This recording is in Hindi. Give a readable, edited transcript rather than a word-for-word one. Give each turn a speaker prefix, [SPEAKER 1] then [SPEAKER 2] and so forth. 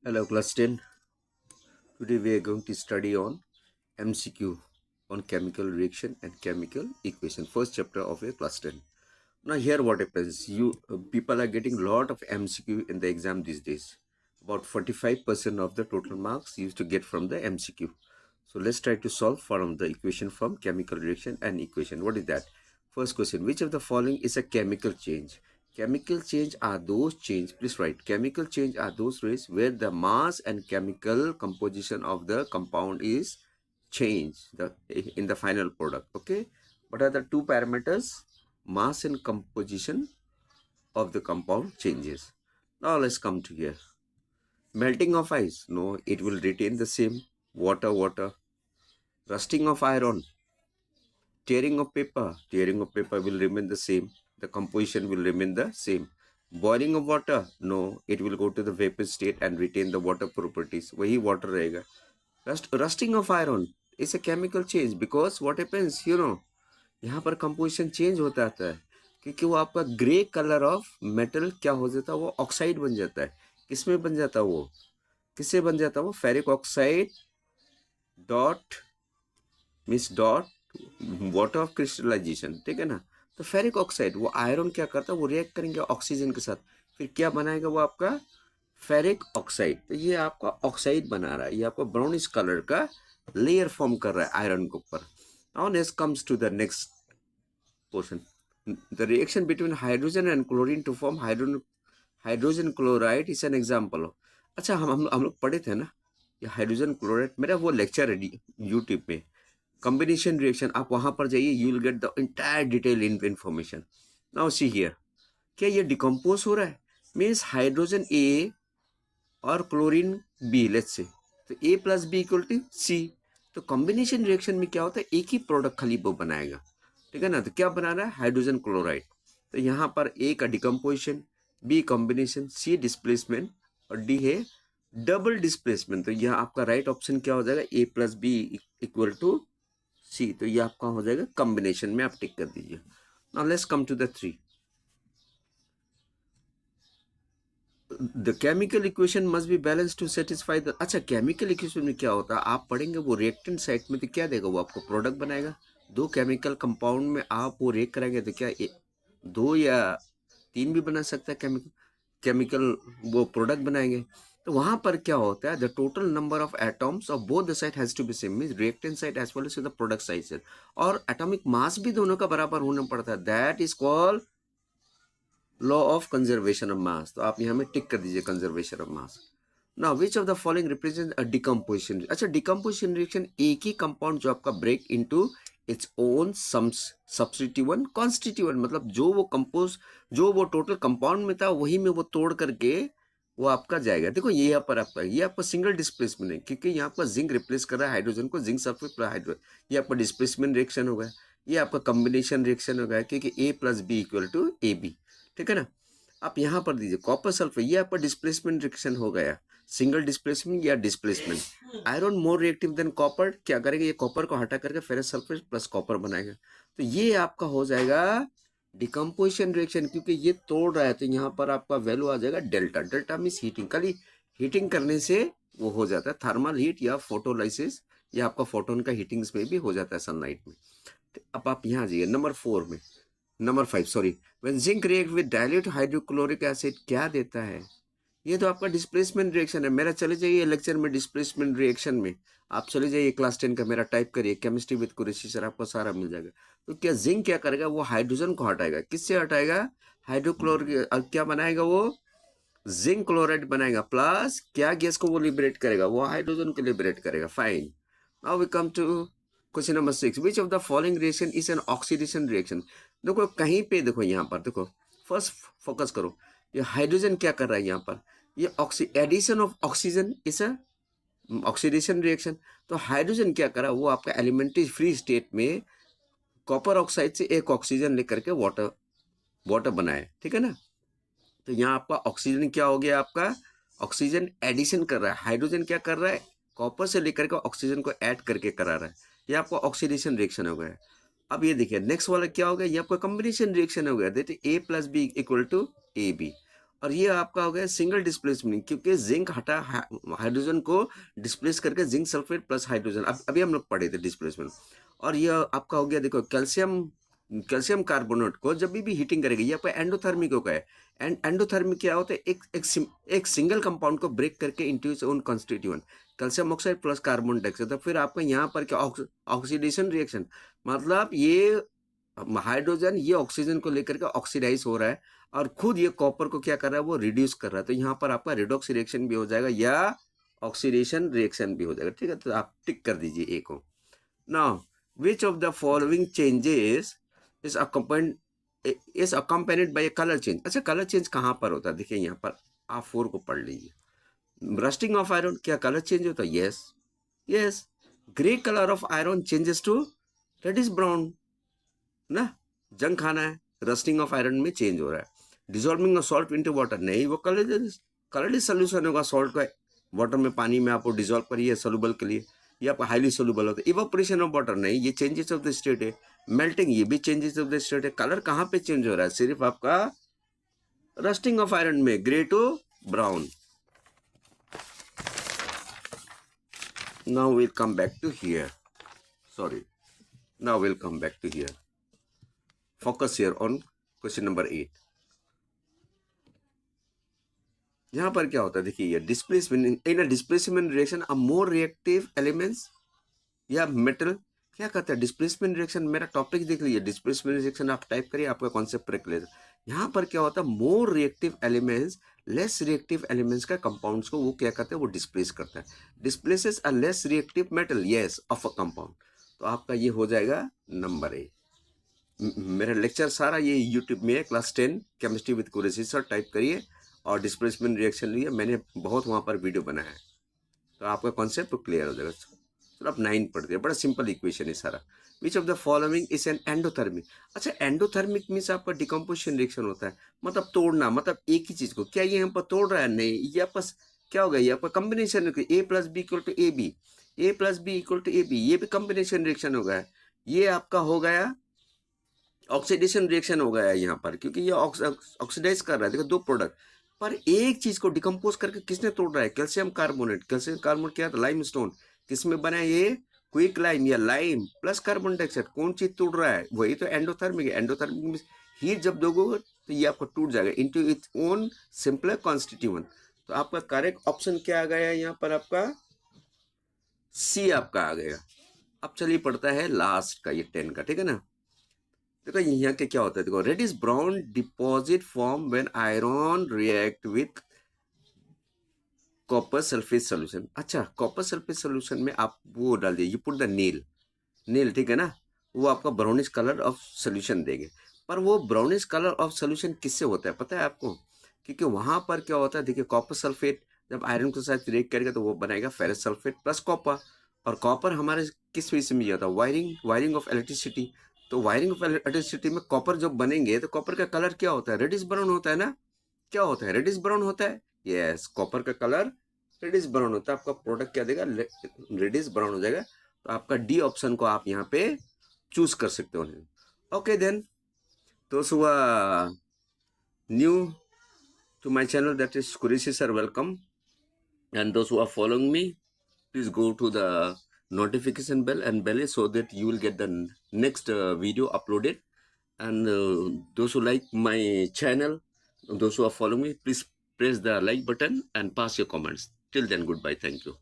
[SPEAKER 1] Hello class 10. Today we are going to study on MCQ on chemical reaction and chemical equation. First chapter of your class 10. Now here what happens. People are getting lot of MCQ in the exam these days. About 45% of the total marks used to get from the MCQ. So let's try to solve from the equation from chemical reaction and equation. What is that? First question, which of the following is a chemical change? Chemical change are those change, please write, chemical change are those rates where the mass and chemical composition of the compound is changed in the final product. Okay, what are the two parameters? Mass and composition of the compound changes. Now let's come to here. Melting of ice, no, it will retain the same. Water. Rusting of iron, tearing of paper will remain the same. The composition will remain the same. Boiling of water, no, it will go to the vapor state and retain the water properties. वही water रहेगा. Rusting of iron is a chemical change because what happens, यहाँ पर composition change होता आता है क्योंकि वो आपका ग्रे कलर ऑफ मेटल क्या हो जाता है, वो ऑक्साइड बन जाता है. किसमें बन जाता है वो, किससे बन जाता है वो, ferric oxide dot means dot water of crystallisation. ठीक है ना. तो फेरिक ऑक्साइड वो आयरन क्या करता है, वो रिएक्ट करेंगे ऑक्सीजन के साथ, फिर क्या बनाएगा वो आपका फेरिक ऑक्साइड. तो ये आपका ऑक्साइड बना रहा है, ये आपका ब्राउनिश कलर का लेयर फॉर्म कर रहा है आयरन के ऊपर. Now next comes to the next portion. The reaction between hydrogen and chlorine to form hydrogen chloride is an example. अच्छा, हम लोग पढ़े थे ना ये हाइड्रोजन क्लोराइड, मेरा वो लेक्चर है यूट्यूब पे, कॉम्बिनेशन रिएक्शन. आप वहां पर जाइए, you will get the entire detail information. Now see here, क्या ये डिकम्पोज हो रहा है, मीन्स हाइड्रोजन ए और क्लोरीन बी, लेट्स से, तो ए प्लस बी इक्वल टू सी. तो कॉम्बिनेशन रिएक्शन में क्या होता है, एक ही प्रोडक्ट खाली वो बनाएगा. ठीक है ना. तो क्या बना रहा है, हाइड्रोजन क्लोराइड. तो यहाँ पर ए का डिकम्पोजिशन, बी कॉम्बिनेशन, सी डिस्प्लेसमेंट और डी है डबल डिस्प्लेसमेंट. तो यह आपका राइट ऑप्शन क्या हो जाएगा, ए प्लस बी इक्वल टू सी. तो ये आपका हो जाएगा कॉम्बिनेशन में, आप टिक कर दीजिए. Now let's come to the 3. The chemical equation must be balance to satisfy the. अच्छा, केमिकल इक्वेशन में क्या होता है, आप पढ़ेंगे वो रिएक्टेंट साइड में, तो क्या देगा वो आपको प्रोडक्ट बनाएगा. दो केमिकल कंपाउंड में आप वो रिएक्ट कराएंगे तो क्या दो या तीन भी बना सकता है केमिकल वो प्रोडक्ट बनाएंगे. तो वहां पर क्या होता है, the total number of atoms of both the side has to be same, means reactant side as well as the product side, और एटॉमिक मास भी दोनों का बराबर होना पड़ता है. That is called law of conservation of mass. तो आप यहाँ में टिक कर दीजिए conservation of mass. Now which of the following represent a decomposition. अच्छा, डिकम्पोजिशन रिएक्शन एक ही कंपाउंड जो आपका break into its own substituent constituent, मतलब जो वो टोटल कंपाउंड में था वही में वो तोड़ करके वो आपका जाएगा. देखो ये यहाँ पर ये आपका सिंगल डिस्प्लेसमेंट है क्योंकि यहाँ पर जिंक रिप्लेस कर रहा है हाइड्रोजन को, जिंक सल्फेट प्लस हाइड्रोजन, ये आपका डिस्प्लेसमेंट रिएक्शन होगा. ये आपका कॉम्बिनेशन रिएक्शन होगा क्योंकि A plus B equal to A B. ठीक है ना. आप यहाँ पर दीजिए कॉपर सल्फेट, ये आपका डिस्प्लेसमेंट रिएक्शन हो गया, सिंगल डिस्प्लेसमेंट या displacement. Iron more reactive than copper, क्या करेगा, ये कॉपर को हटा करके फेरस सल्फेट प्लस कॉपर बनाएगा. तो ये आपका हो जाएगा डिकम्पोजिशन रिएक्शन क्योंकि ये तोड़ रहा है. तो यहाँ पर आपका वैल्यू आ जाएगा डेल्टा. डेल्टा मीन्स हीटिंग, खाली हीटिंग करने से वो हो जाता है थर्मल हीट या फोटोलाइसिस, या आपका फोटोन का हीटिंग में भी हो जाता है सनलाइट में. अब आप यहाँ जाइए number 5 sorry. When zinc react with dilute hydrochloric acid क्या देता है, ये तो आपका डिस्प्लेसमेंट रिएक्शन है. मेरा चले जाइए लेक्चर में डिस्प्लेसमेंट रिएक्शन में, आप चले जाइए क्लास 10 का, मेरा टाइप करिए केमिस्ट्री विद कुरैशी सर, आपको सारा मिल जाएगा. तो क्या जिंक क्या करेगा, वो हाइड्रोजन को हटाएगा. किससे हटाएगा, हाइड्रोक्लोरिक, और क्या बनाएगा वो जिंक क्लोराइड बनाएगा, प्लस क्या गैस को वो लिबरेट करेगा, वो हाइड्रोजन को लिबरेट करेगा. Fine. Now we come to question number 6. Which of the following reaction is an oxidation reaction. देखो कहीं पे देखो, यहाँ पर देखो, फर्स्ट फोकस करो, ये हाइड्रोजन क्या कर रहा है यहाँ पर, ये addition of oxygen is a oxidation reaction. तो हाइड्रोजन क्या करा, वो आपका एलिमेंट्री फ्री स्टेट में कॉपर ऑक्साइड से एक ऑक्सीजन लेकर के वाटर बनाए. ठीक है ना. तो यहाँ आपका ऑक्सीजन क्या हो गया, आपका ऑक्सीजन एडिशन कर रहा है, हाइड्रोजन क्या कर रहा है, कॉपर से लेकर के ऑक्सीजन को ऐड करके करा रहा है. ये आपका ऑक्सीडेशन रिएक्शन हो गया. अब ये देखिए नेक्स्ट वाला क्या हो गया, ये आपका कॉम्बिनेशन रिएक्शन हो गया, that A plus B equal to A B. और ये आपका हो गया सिंगल डिस्प्लेसमेंट, क्योंकि जिंक हटा हाइड्रोजन को डिस्प्लेस करके जिंक सल्फेट प्लस हाइड्रोजन, अब अभी हम लोग पढ़े थे डिस्प्लेसमेंट। और ये आपका हो गया, देखो कैल्शियम कैल्शियम कार्बोनेट को जब भी हीटिंग करेगी, ये आपका एंडोथर्मिक होगा है। एंड एंडोथर्मिक क्या होता है, एक सिंगल कंपाउंड को ब्रेक करके into its own constituent, calcium oxide plus carbon dioxide. तो फिर आपका यहाँ पर क्या, ऑक्सीडेशन रिएक्शन, मतलब ये हाइड्रोजन ये ऑक्सीजन को लेकर के ऑक्सीडाइज हो रहा है, और खुद ये कॉपर को क्या कर रहा है, वो रिड्यूस कर रहा है। तो यहाँ पर आपका रिडॉक्स रिएक्शन भी हो जाएगा या ऑक्सीडेशन रिएक्शन भी हो जाएगा, ठीक है। तो आप टिक कर दीजिए ए को। Now which of the following changes is accompanied by colour change. अच्छा, कलर चेंज कहाँ पर होता है, देखिए यहाँ पर आप 4 को पढ़ लीजिए। रस्टिंग ऑफ आयरन, क्या कलर चेंज होता है? Yes yes. Grey colour of iron changes to reddish brown ना, जंग खाना है, रस्टिंग ऑफ आयरन में चेंज हो रहा है। Dissolving of salt into water, नहीं, वो कलरलेस सोल्यूशन होगा सॉल्ट का, वाटर में, पानी में आप डिजोल्व करिए सोलुबल के लिए, ये आपका हाईली सोलुबल होता है। इवापोरेशन ऑफ वाटर, नहीं, ये चेंजेस ऑफ द स्टेट है। मेल्टिंग, ये भी चेंजेस ऑफ द स्टेट है। कलर कहाँ पे चेंज हो रहा है, सिर्फ आपका रस्टिंग ऑफ आयरन में, grey to brown. Now we'll come back to here, sorry, now we'll come back to here. Focus here on question number 8। यहाँ पर क्या होता है, देखिए ये displacement in a displacement reaction a more reactive elements या मेटल, क्या कहता है डिस्प्लेसमेंट रिएक्शन, मेरा टॉपिक देख लीजिए, डिस्प्लेसमेंट रिएक्शन आप टाइप करिए, आपका कॉन्सेप्ट पर क्लियर। यहाँ पर क्या होता है, more reactive elements less reactive elements का कंपाउंड्स को वो क्या करते हैं, वो डिस्प्लेस करता है। Displaces a less reactive metal, yes, of a compound. तो आपका ये हो जाएगा नंबर ए। मेरा लेक्चर सारा ये यूट्यूब में है, class 10 chemistry with Qureshi sir, type करिए और डिस्प्लेसमेंट रिएक्शन लिए, मैंने बहुत वहाँ पर वीडियो बनाया है, तो आपका कॉन्सेप्ट तो क्लियर हो जाएगा। सर आप 9 पढ़ दिया, बड़ा सिंपल इक्वेशन है सारा। विच of the following is an endothermic. अच्छा, एंडोथर्मिक मीन्स आपका डिकम्पोजिशन रिएक्शन होता है, मतलब तोड़ना, मतलब एक ही चीज को, क्या ये हम पर तोड़ रहा है, नहीं, ये आपका क्या होगा, ये आपका combination, A plus B equal to A B, A plus B equal to A B, ये भी कॉम्बिनेशन रिएक्शन हो गया। ये आपका हो गया ऑक्सीडेशन रिएक्शन हो गया है यहाँ पर, क्योंकि ये ऑक्सीडाइज कर रहा है, देखो दो प्रोडक्ट, पर एक चीज को डिकम्पोज करके किसने तोड़ रहा है, कैल्शियम कार्बोनेट। कैल्शियम कार्बोनेट क्या था, लाइम स्टोन, किसमें बना है ये, क्विक लाइम या लाइम प्लस कार्बन डाइऑक्साइड, कौन चीज तोड़ रहा है, वही तो एंडोथर्मिक है। एंडोथर्मिक में हीट जब दोगे तो ये आपको टूट जाएगा into its own simpler constituent. तो आपका करेक्ट ऑप्शन क्या आ गया यहाँ पर, आपका सी आपका आ गया। अब चलिए पड़ता है लास्ट का, ये 10 का, ठीक है ना। देखो यहाँ के क्या होता है, देखो reddish brown deposit form when iron react with copper sulphate solution. अच्छा, कॉपर सल्फेट सोल्यूशन में आप वो डाल दिए, you put the nail, nail, ठीक है ना, वो आपका ब्राउनिश कलर ऑफ सोल्यूशन देंगे। पर वो ब्राउनिश कलर ऑफ सोल्यूशन किससे होता है पता है आपको, क्योंकि वहां पर क्या होता है, देखिए कॉपर सल्फेट जब आयरन के साथ रिएक्ट करेगा तो वो बनाएगा फेरस सल्फेट प्लस कॉपर। और कॉपर हमारे किस वजह से मिल जाता है, वायरिंग ऑफ इलेक्ट्रिसिटी। तो वायरिंग ऑफ इलेक्ट्रिसिटी में कॉपर जब बनेंगे तो कॉपर का कलर क्या होता है, रेडिश ब्राउन होता है ना, क्या होता है, रेडिश ब्राउन होता है। यस, कॉपर का कलर रेडिश ब्राउन होता है, आपका प्रोडक्ट क्या देगा, रेडिश ब्राउन हो जाएगा। तो आपका डी ऑप्शन को आप यहाँ पे चूज कर सकते हो। Okay then, those who are new to my channel, that is Qureshi sir, welcome. And those who are following me, please go to the notification bell and bell so that you will get the next video uploaded. And those who like my channel, those who are following me, please press the like button and pass your comments. Till then, goodbye, thank you.